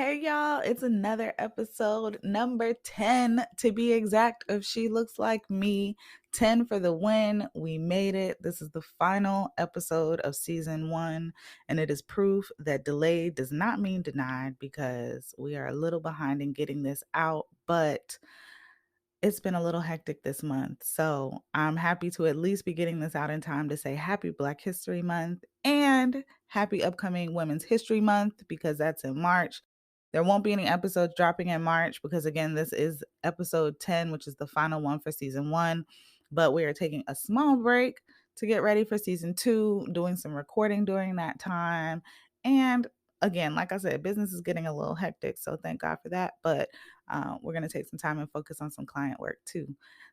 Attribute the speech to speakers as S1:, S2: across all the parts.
S1: Hey y'all, it's another episode, number 10 to be exact, of She Looks Like Me. 10 for the win. We made it. This is the final episode of season 1, and it is proof that delayed does not mean denied because we are a little behind in getting this out, but it's been a little hectic this month. So I'm happy to at least be getting this out in time to say happy Black History Month and happy upcoming Women's History Month because that's in March. There won't be any episodes dropping in March because, again, this is episode 10, which is the final one for season 1. But we are taking a small break to get ready for season 2, doing some recording during that time. And again, like I said, business is getting a little hectic. So thank God for that. But we're going to take some time and focus on some client work too.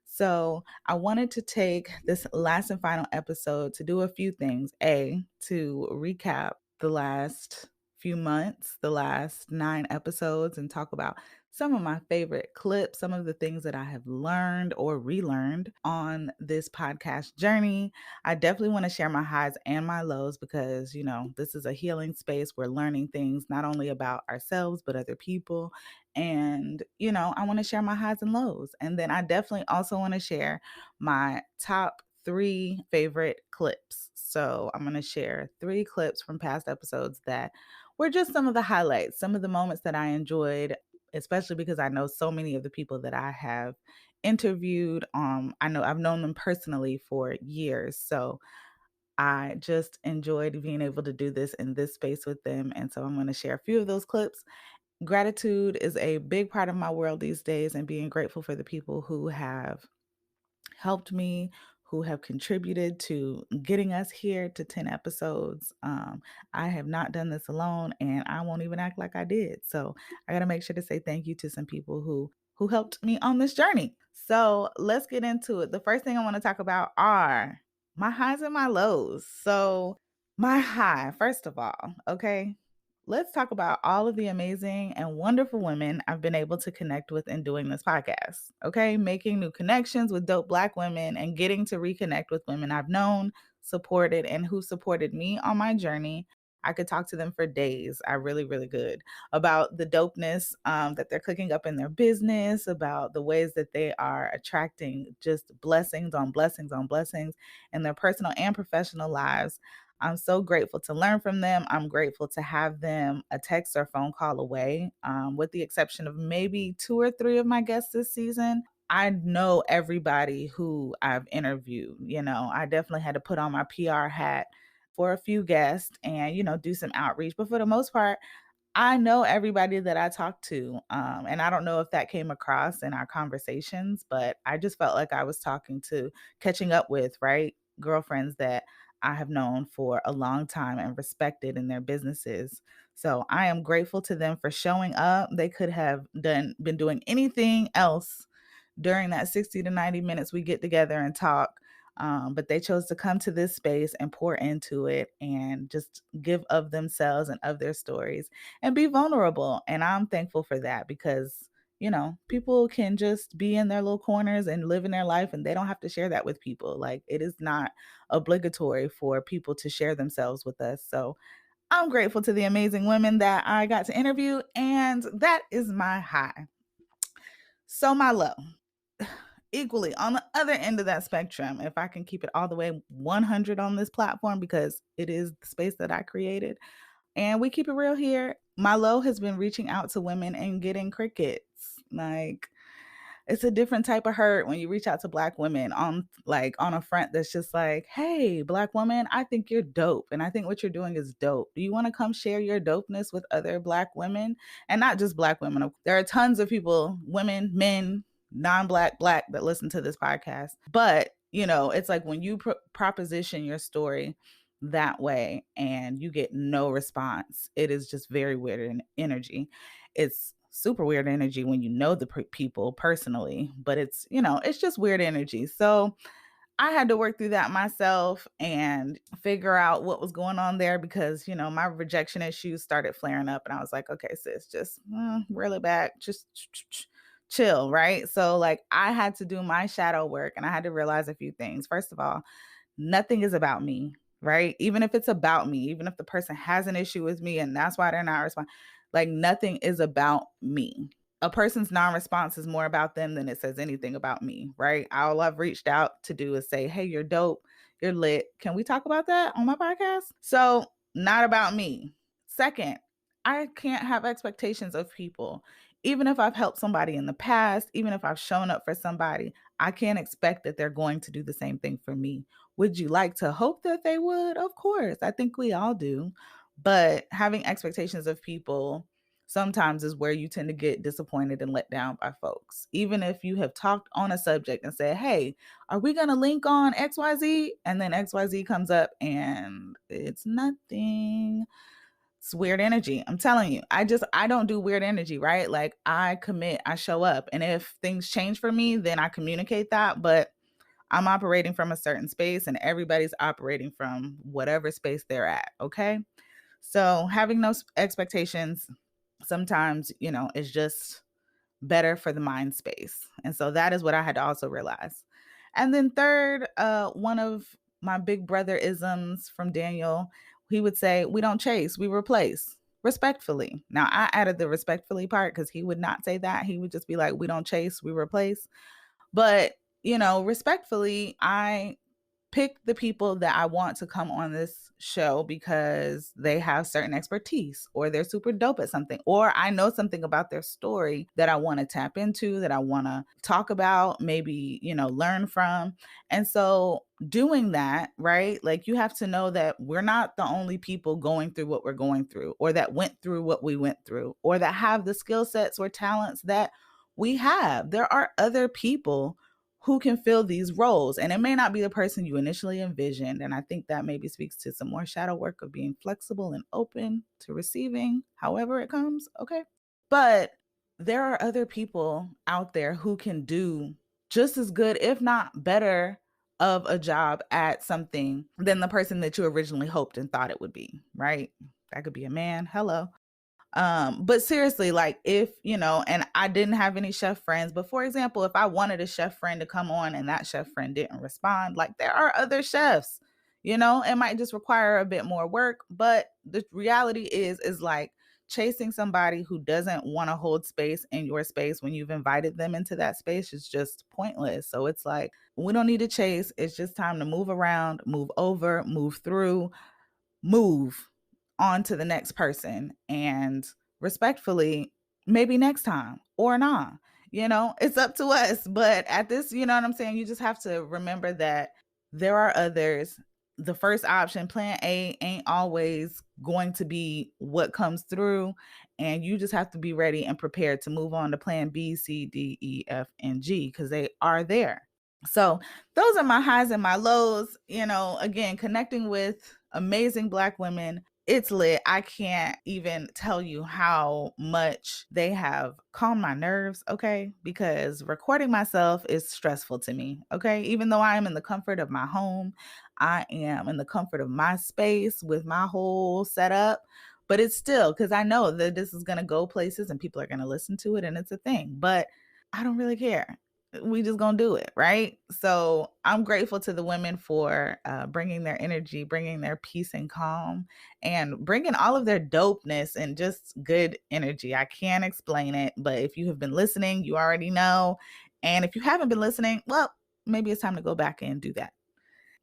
S1: So I wanted to take this last and final episode to do a few things. To recap the last few months, the last 9 episodes, and talk about some of my favorite clips, some of the things that I have learned or relearned on this podcast journey. I definitely want to share my highs and my lows because, this is a healing space. We're learning things not only about ourselves, but other people. And, I want to share my highs and lows. And then I definitely also want to share my top 3 favorite clips. So I'm going to share 3 clips from past episodes that were just some of the highlights, some of the moments that I enjoyed, especially because I know so many of the people that I have interviewed. I know I've known them personally for years. So I just enjoyed being able to do this in this space with them. And so I'm going to share a few of those clips. Gratitude is a big part of my world these days, and being grateful for the people who have helped me, who have contributed to getting us here to 10 episodes. I have not done this alone, and I won't even act like I did. So I got to make sure to say thank you to some people who helped me on this journey. So let's get into it. The first thing I want to talk about are my highs and my lows. So my high, first of all, okay, let's talk about all of the amazing and wonderful women I've been able to connect with in doing this podcast. Okay, making new connections with dope Black women and getting to reconnect with women I've known, supported, and who supported me on my journey. I could talk to them for days. I really, really could, about the dopeness that they're cooking up in their business, about the ways that they are attracting just blessings on blessings on blessings in their personal and professional lives. I'm so grateful to learn from them. I'm grateful to have them a text or phone call away, with the exception of maybe 2 or 3 of my guests this season. I know everybody who I've interviewed. I definitely had to put on my PR hat for a few guests and, do some outreach. But for the most part, I know everybody that I talked to. And I don't know if that came across in our conversations, but I just felt like I was catching up with, right? Girlfriends that I have known for a long time and respected in their businesses. So I am grateful to them for showing up. They could have been doing anything else during that 60 to 90 minutes we get together and talk. But they chose to come to this space and pour into it and just give of themselves and of their stories and be vulnerable. And I'm thankful for that because, people can just be in their little corners and live in their life and they don't have to share that with people. Like, it is not obligatory for people to share themselves with us. So I'm grateful to the amazing women that I got to interview. And that is my high. So my low, equally on the other end of that spectrum, if I can keep it all the way 100 on this platform, because it is the space that I created and we keep it real here. My low has been reaching out to women and getting crickets. Like, it's a different type of hurt when you reach out to Black women on a front that's just like, hey, Black woman, I think you're dope. And I think what you're doing is dope. Do you want to come share your dopeness with other Black women? And not just Black women. There are tons of people, women, men, non-Black, Black, that listen to this podcast. But, it's like when you proposition your story that way and you get no response, it is just very weird in energy. It's super weird energy when you know the people personally, but it's just weird energy. So I had to work through that myself and figure out what was going on there because, my rejection issues started flaring up and I was like, okay, sis, just reel it back, just chill, right? So like I had to do my shadow work and I had to realize a few things. First of all, nothing is about me, right? Even if it's about me, even if the person has an issue with me and that's why they're not responding, Like nothing is about me. A person's non-response is more about them than it says anything about me, right? All I've reached out to do is say, hey, you're dope, you're lit. Can we talk about that on my podcast? So, not about me. Second, I can't have expectations of people. Even if I've helped somebody in the past, even if I've shown up for somebody, I can't expect that they're going to do the same thing for me. Would you like to hope that they would? Of course. I think we all do. But having expectations of people sometimes is where you tend to get disappointed and let down by folks. Even if you have talked on a subject and said, hey, are we going to link on XYZ? And then XYZ comes up and it's nothing. It's weird energy. I'm telling you, I don't do weird energy, right? Like I commit, I show up. And if things change for me, then I communicate that. But I'm operating from a certain space and everybody's operating from whatever space they're at. Okay. So having those expectations sometimes, is just better for the mind space. And so that is what I had to also realize. And then third, one of my big brother isms from Daniel, he would say, we don't chase, we replace respectfully. Now I added the respectfully part because he would not say that. He would just be like, we don't chase, we replace. But, respectfully, I pick the people that I want to come on this show because they have certain expertise or they're super dope at something, or I know something about their story that I want to tap into, that I want to talk about, maybe, learn from. And so doing that, right? Like you have to know that we're not the only people going through what we're going through, or that went through what we went through, or that have the skill sets or talents that we have. There are other people who can fill these roles. And it may not be the person you initially envisioned. And I think that maybe speaks to some more shadow work of being flexible and open to receiving however it comes. Okay. But there are other people out there who can do just as good, if not better, of a job at something than the person that you originally hoped and thought it would be, right? That could be a man. Hello. But seriously, like if, and I didn't have any chef friends, but for example, if I wanted a chef friend to come on and that chef friend didn't respond, like there are other chefs, it might just require a bit more work, but the reality is like chasing somebody who doesn't want to hold space in your space when you've invited them into that space is just pointless. So it's like, we don't need to chase. It's just time to move around, move over, move through, move on to the next person, and respectfully, maybe next time or not. It's up to us. But at this, you know what I'm saying? You just have to remember that there are others. The first option, plan A, ain't always going to be what comes through. And you just have to be ready and prepared to move on to plan B, C, D, E, F, and G because they are there. So those are my highs and my lows. Again, connecting with amazing Black women, it's lit. I can't even tell you how much they have calmed my nerves, okay? Because recording myself is stressful to me, okay? Even though I am in the comfort of my home, I am in the comfort of my space with my whole setup. But it's still, because I know that this is going to go places and people are going to listen to it and it's a thing. But I don't really care. We just gonna do it, right? So I'm grateful to the women for bringing their energy, bringing their peace and calm, and bringing all of their dopeness and just good energy. I can't explain it, but if you have been listening, you already know. And if you haven't been listening, well, maybe it's time to go back and do that.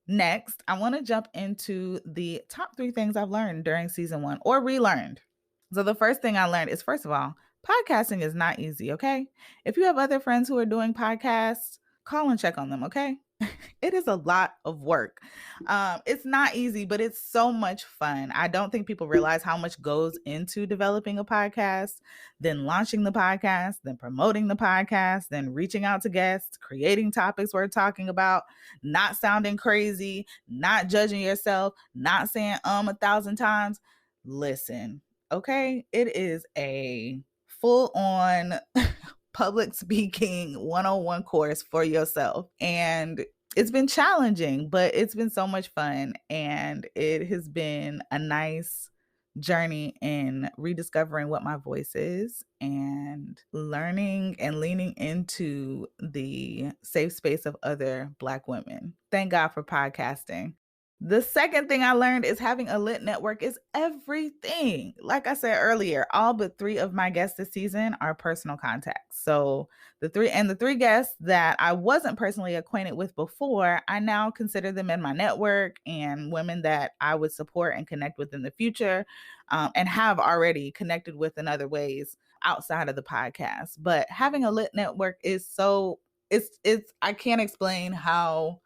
S1: Next, I want to jump into the top 3 things I've learned during season 1 or relearned. So the first thing I learned is, first of all, podcasting is not easy, okay? If you have other friends who are doing podcasts, call and check on them, okay? It is a lot of work. It's not easy, but it's so much fun. I don't think people realize how much goes into developing a podcast, then launching the podcast, then promoting the podcast, then reaching out to guests, creating topics we're talking about, not sounding crazy, not judging yourself, not saying 1,000 times. Listen, okay? It is a full on public speaking 101 course for yourself. And it's been challenging, but it's been so much fun. And it has been a nice journey in rediscovering what my voice is and learning and leaning into the safe space of other Black women. Thank God for podcasting. The second thing I learned is having a lit network is everything. Like I said earlier, all but 3 of my guests this season are personal contacts. So the three guests that I wasn't personally acquainted with before, I now consider them in my network and women that I would support and connect with in the future, and have already connected with in other ways outside of the podcast. But having a lit network is so it's I can't explain how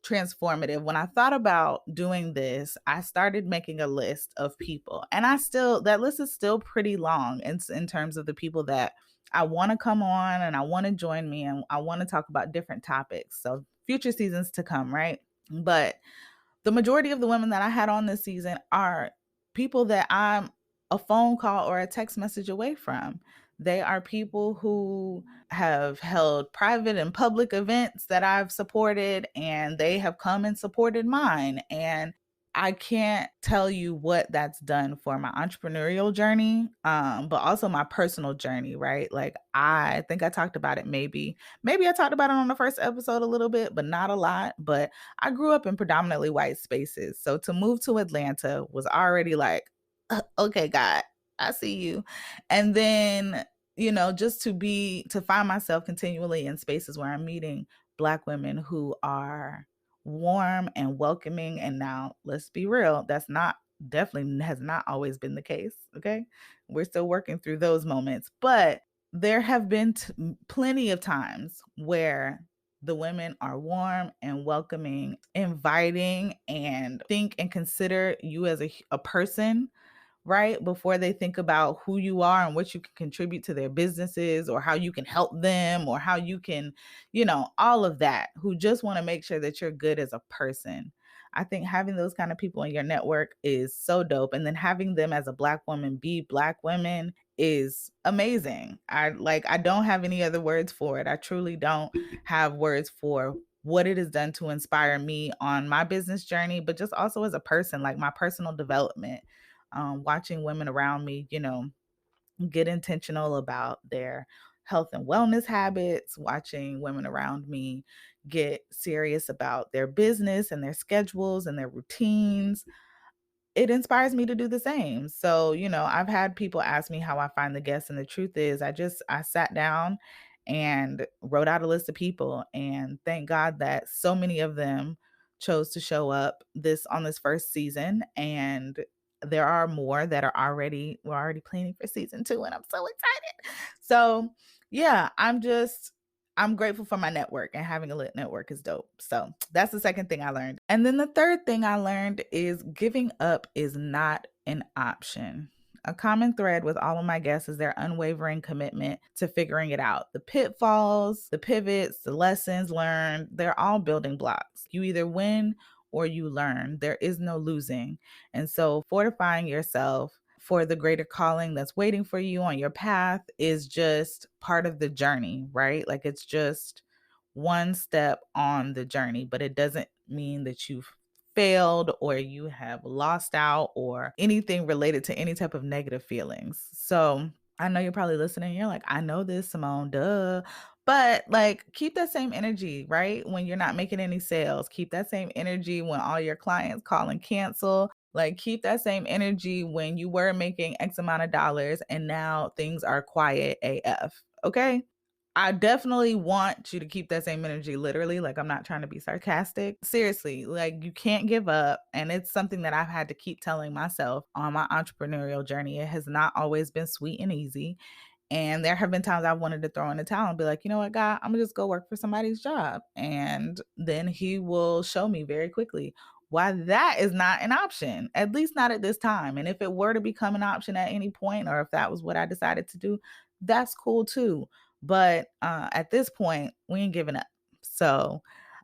S1: transformative. When I thought about doing this, I started making a list of people. And that list is still pretty long in terms of the people that I want to come on and I want to join me and I want to talk about different topics. So future seasons to come, right? But the majority of the women that I had on this season are people that I'm a phone call or a text message away from. They are people who have held private and public events that I've supported, and they have come and supported mine. And I can't tell you what that's done for my entrepreneurial journey, but also my personal journey, right? Like I think I talked about it maybe I talked about it on the first episode a little bit, but not a lot. But I grew up in predominantly white spaces. So to move to Atlanta was already like, okay, God, I see you. And then, just to find myself continually in spaces where I'm meeting Black women who are warm and welcoming. And now let's be real, that's not definitely has not always been the case. Okay. We're still working through those moments, but there have been plenty of times where the women are warm and welcoming, inviting, and think and consider you as a person, right? Before they think about who you are and what you can contribute to their businesses or how you can help them or how you can, all of that, who just want to make sure that you're good as a person. I think having those kind of people in your network is so dope. And then having them as a Black woman be Black women is amazing. I don't have any other words for it. I truly don't have words for what it has done to inspire me on my business journey, but just also as a person, like my personal development. Watching women around me, get intentional about their health and wellness habits, watching women around me get serious about their business and their schedules and their routines, it inspires me to do the same. So, I've had people ask me how I find the guests, and the truth is I sat down and wrote out a list of people, and thank God that so many of them chose to show up on this first season, and there are more that we're already planning for season 2, and I'm so excited. So, yeah, I'm grateful for my network, and having a lit network is dope. So that's the second thing I learned. And then the third thing I learned is giving up is not an option. A common thread with all of my guests is their unwavering commitment to figuring it out. The pitfalls, the pivots, the lessons learned, they're all building blocks. You either win or you learn. There is no losing. And so fortifying yourself for the greater calling that's waiting for you on your path is just part of the journey, right? Like it's just one step on the journey, but it doesn't mean that you've failed or you have lost out or anything related to any type of negative feelings. So I know you're probably listening. You're like, I know this, Simone, duh. But like, keep that same energy, right? When you're not making any sales, keep that same energy when all your clients call and cancel. Like, keep that same energy when you were making X amount of dollars and now things are quiet AF. Okay. I definitely want you to keep that same energy, literally. Like, I'm not trying to be sarcastic. Seriously, like, you can't give up. And it's something that I've had to keep telling myself on my entrepreneurial journey. It has not always been sweet and easy. And there have been times I wanted to throw in the towel and be like, you know what, God, I'm gonna just go work for somebody's job. And then he will show me very quickly why that is not an option, at least not at this time. And if it were to become an option at any point, or if that was what I decided to do, that's cool too. But at this point, we ain't giving up. So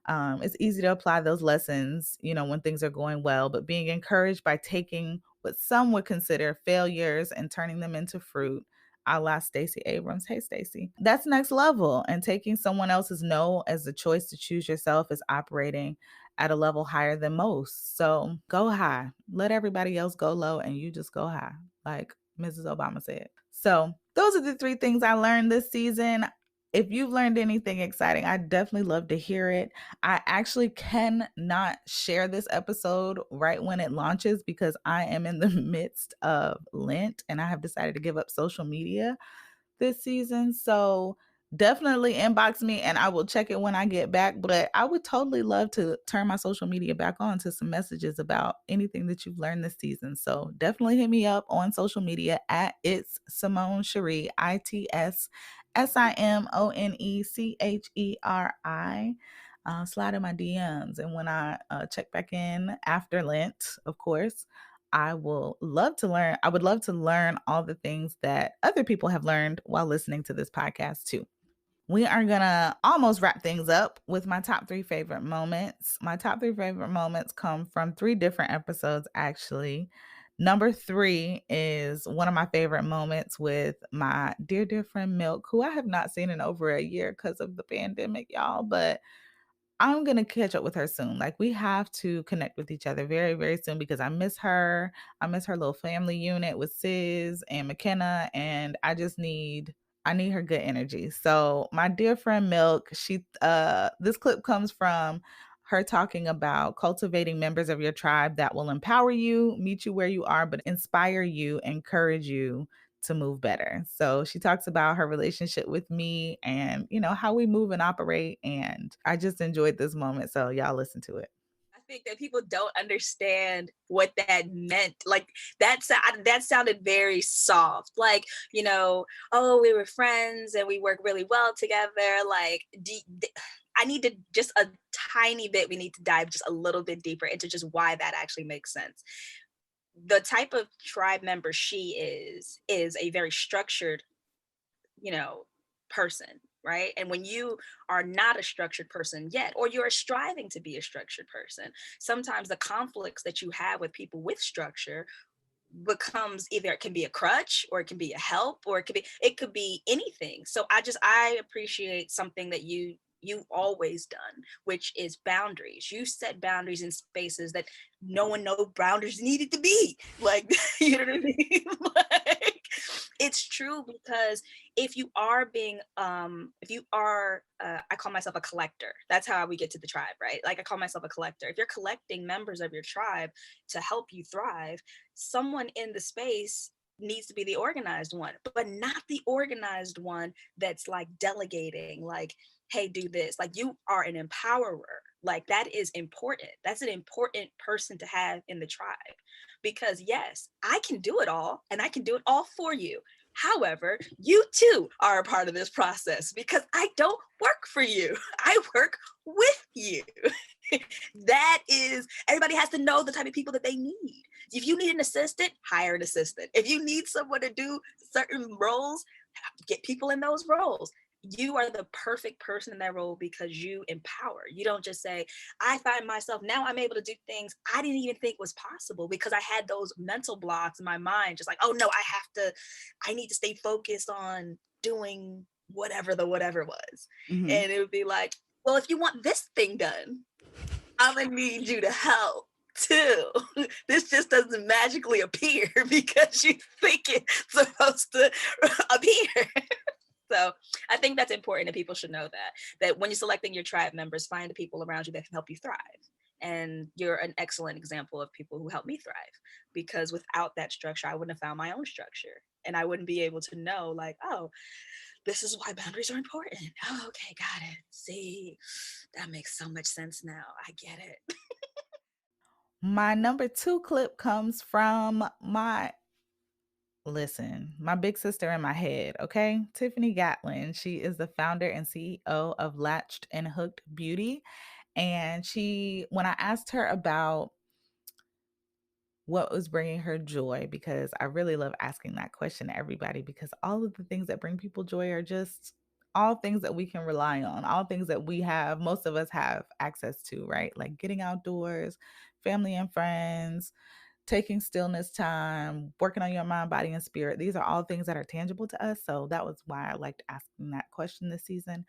S1: it's easy to apply those lessons, when things are going well, but being encouraged by taking what some would consider failures and turning them into fruit, a la Stacey Abrams. Hey, Stacey. That's next level. And taking someone else's no as the choice to choose yourself is operating at a level higher than most. So go high. Let everybody else go low and you just go high, like Mrs. Obama said. So those are the 3 things I learned this season. If you've learned anything exciting, I definitely love to hear it. I actually cannot share this episode right when it launches because I am in the midst of Lent and I have decided to give up social media this season. So definitely inbox me and I will check it when I get back. But I would totally love to turn my social media back on to some messages about anything that you've learned this season. So definitely hit me up on social media at It's Simone Cherie, ITSSIMONECHERI. Slide in my DMs. And when I check back in after Lent, of course, I will love to learn. I would love to learn all the things that other people have learned while listening to this podcast too. We are going to almost wrap things up with my top 3 favorite moments. My top 3 favorite moments come from 3 different episodes, actually. Number 3 is one of my favorite moments with my dear, dear friend Milk, who I have not seen in over a year because of the pandemic, y'all. But I'm gonna catch up with her soon. Like, we have to connect with each other very, very soon because I miss her. I miss her little family unit with Sis and McKenna, and I need her good energy. So my dear friend Milk, this clip comes from her talking about cultivating members of your tribe that will empower you, meet you where you are, but inspire you, encourage you to move better. So she talks about her relationship with me and, how we move and operate. And I just enjoyed this moment. So y'all listen to it.
S2: I think that people don't understand what that meant. Like that sounded very soft. Like, oh, we were friends and we work really well together. Like, I need to just a tiny bit. We need to dive just a little bit deeper into just why that actually makes sense. The type of tribe member she is a very structured, person, right? And when you are not a structured person yet, or you're striving to be a structured person, sometimes the conflicts that you have with people with structure becomes either it can be a crutch or it can be a help or it could be anything. So I appreciate something that you've always done, which is boundaries. You set boundaries in spaces that no one know boundaries needed to be. Like, you know what I mean? Like, it's true because if you are I call myself a collector. That's how we get to the tribe, right? Like, I call myself a collector. If you're collecting members of your tribe to help you thrive, someone in the space needs to be the organized one, but not the organized one that's like delegating, like, hey, do this. Like, you are an empowerer. Like, that is important. That's an important person to have in the tribe, because yes, I can do it all and I can do it all for you. However, you too are a part of this process because I don't work for you. I work with you. That is, everybody has to know the type of people that they need. If you need an assistant, hire an assistant. If you need someone to do certain roles, get people in those roles. You are the perfect person in that role because you empower. You don't just say, I find myself now I'm able to do things I didn't even think was possible because I had those mental blocks in my mind, just like, oh no, I need to stay focused on doing whatever the whatever was.
S1: Mm-hmm.
S2: And it would be like, well, if you want this thing done, I'm gonna need you to help too. This just doesn't magically appear because you think it's supposed to appear. So I think that's important, and people should know that when you're selecting your tribe members, find the people around you that can help you thrive. And you're an excellent example of people who help me thrive, because without that structure, I wouldn't have found my own structure, and I wouldn't be able to know, like, oh, this is why boundaries are important. Oh, okay, got it. See, that makes so much sense now. I get it.
S1: My number 2 clip comes from my big sister in my head, okay? Tiffany Gatlin. She is the founder and CEO of Latched and Hooked Beauty. And when I asked her about what was bringing her joy, because I really love asking that question to everybody, because all of the things that bring people joy are just all things that we can rely on, all things that most of us have access to, right? Like getting outdoors, family and friends, taking stillness time, working on your mind, body, and spirit. These are all things that are tangible to us. So that was why I liked asking that question this season.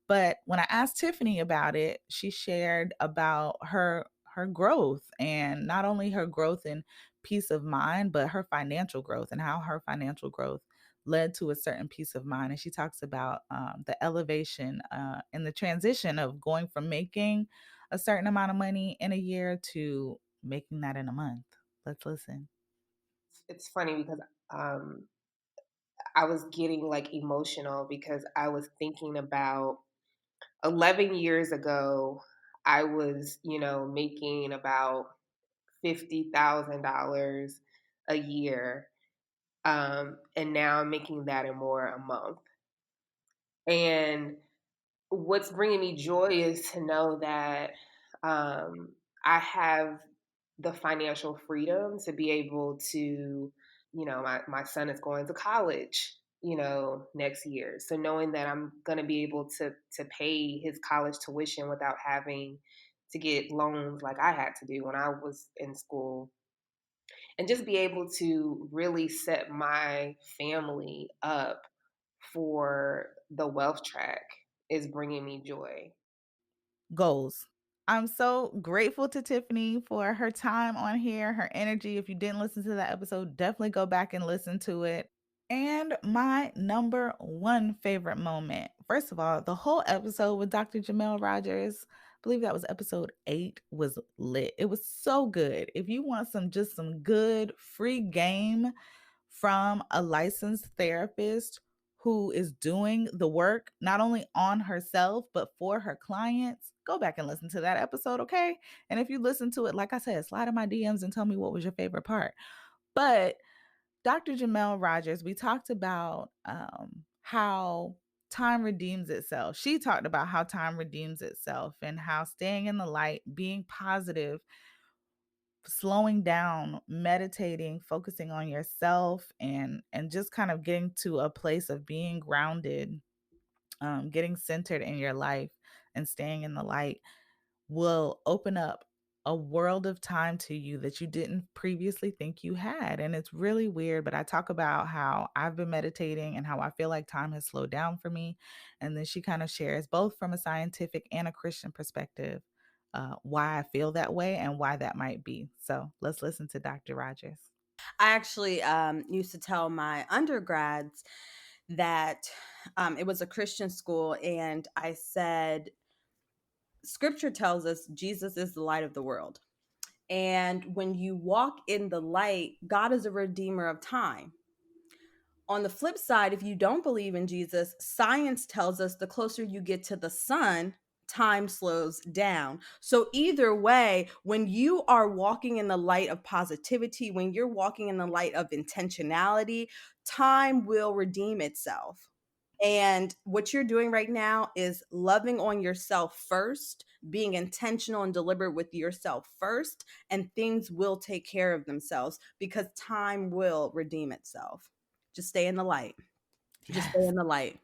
S1: But when I asked Tiffany about it, she shared about her growth, and not only her growth in peace of mind, but her financial growth and how her financial growth led to a certain peace of mind. And she talks about the elevation and the transition of going from making a certain amount of money in a year to making that in a month. Let's listen.
S3: It's funny because um, I was getting like emotional because I was thinking about 11 years ago, I was, making about $50,000 a year. And now I'm making that and more a month. And what's bringing me joy is to know that I have the financial freedom to be able to, my son is going to college, next year. So knowing that I'm going to be able to pay his college tuition without having to get loans like I had to do when I was in school, and just be able to really set my family up for the wealth track is bringing me joy.
S1: Goals. I'm so grateful to Tiffany for her time on here, her energy. If you didn't listen to that episode, definitely go back and listen to it. And my number one favorite moment. First of all, the whole episode with Dr. Jamel Rogers, I believe that was episode 8, was lit. It was so good. If you want some good free game from a licensed therapist who is doing the work not only on herself but for her clients, go back and listen to that episode, okay? And if you listen to it, like I said, slide in my DMs and tell me what was your favorite part. But Dr. Jamel Rogers, we talked about how time redeems itself. She talked about how time redeems itself and how staying in the light, being positive, slowing down, meditating, focusing on yourself, and just kind of getting to a place of being grounded, getting centered in your life and staying in the light will open up a world of time to you that you didn't previously think you had. And it's really weird, but I talk about how I've been meditating and how I feel like time has slowed down for me. And then she kind of shares, both from a scientific and a Christian perspective, why I feel that way and why that might be. So let's listen to Dr. Rogers.
S4: I actually used to tell my undergrads that it was a Christian school, and I said, Scripture tells us Jesus is the light of the world. And when you walk in the light, God is a redeemer of time. On the flip side, if you don't believe in Jesus, science tells us the closer you get to the sun, time slows down. So, either way, when you are walking in the light of positivity, when you're walking in the light of intentionality, time will redeem itself. And what you're doing right now is loving on yourself first, being intentional and deliberate with yourself first, and things will take care of themselves because time will redeem itself. Just stay in the light. Just stay
S1: Yes.
S4: in the light.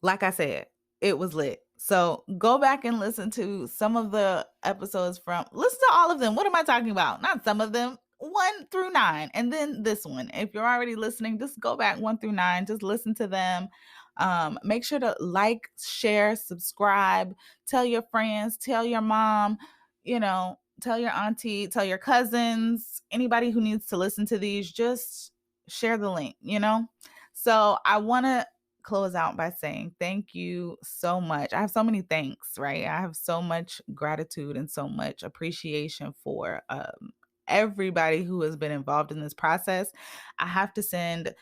S1: Like I said, it was lit. So go back and listen to some of the episodes listen to all of them. What am I talking about? Not some of them, 1 through 9. And then this one. If you're already listening, just go back 1 through 9. Just listen to them. Make sure to like, share, subscribe, tell your friends, tell your mom, tell your auntie, tell your cousins, anybody who needs to listen to these, just share the link. So I want to close out by saying thank you so much. I have so many thanks, right? I have so much gratitude and so much appreciation for everybody who has been involved in this process. I have to send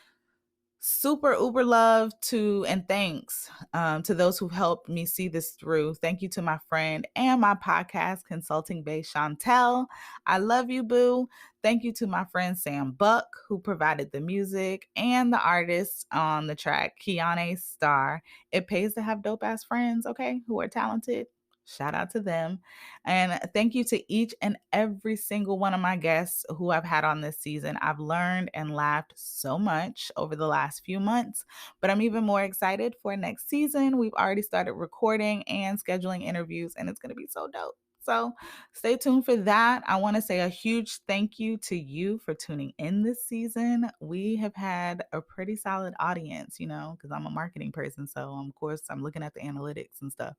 S1: super uber love to and thanks to those who helped me see this through. Thank you to my friend and my podcast consulting bae Chantel. I love you, boo. Thank you to my friend Sam Buck, who provided the music, and the artist on the track, Kiane Star. It pays to have dope ass friends, okay, who are talented. Shout out to them. And thank you to each and every single one of my guests who I've had on this season. I've learned and laughed so much over the last few months, but I'm even more excited for next season. We've already started recording and scheduling interviews, and it's going to be so dope. So stay tuned for that. I want to say a huge thank you to you for tuning in this season. We have had a pretty solid audience, because I'm a marketing person. So, of course, I'm looking at the analytics and stuff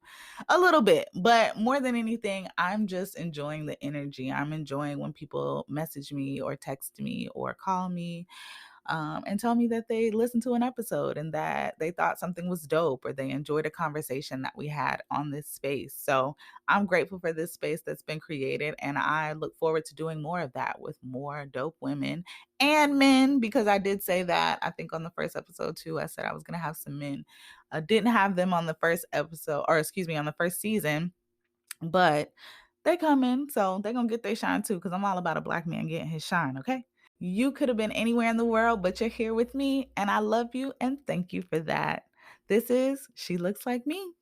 S1: a little bit. But more than anything, I'm just enjoying the energy. I'm enjoying when people message me or text me or call me and tell me that they listened to an episode and that they thought something was dope or they enjoyed a conversation that we had on this space. So I'm grateful for this space that's been created, and I look forward to doing more of that with more dope women and men, because I did say that, I think on the first episode too, I said I was going to have some men. I didn't have them on the first episode, or excuse me, on the first season, but they come in, so they're going to get their shine too, because I'm all about a Black man getting his shine, okay? You could have been anywhere in the world, but you're here with me, and I love you and thank you for that. This is She Looks Like Me.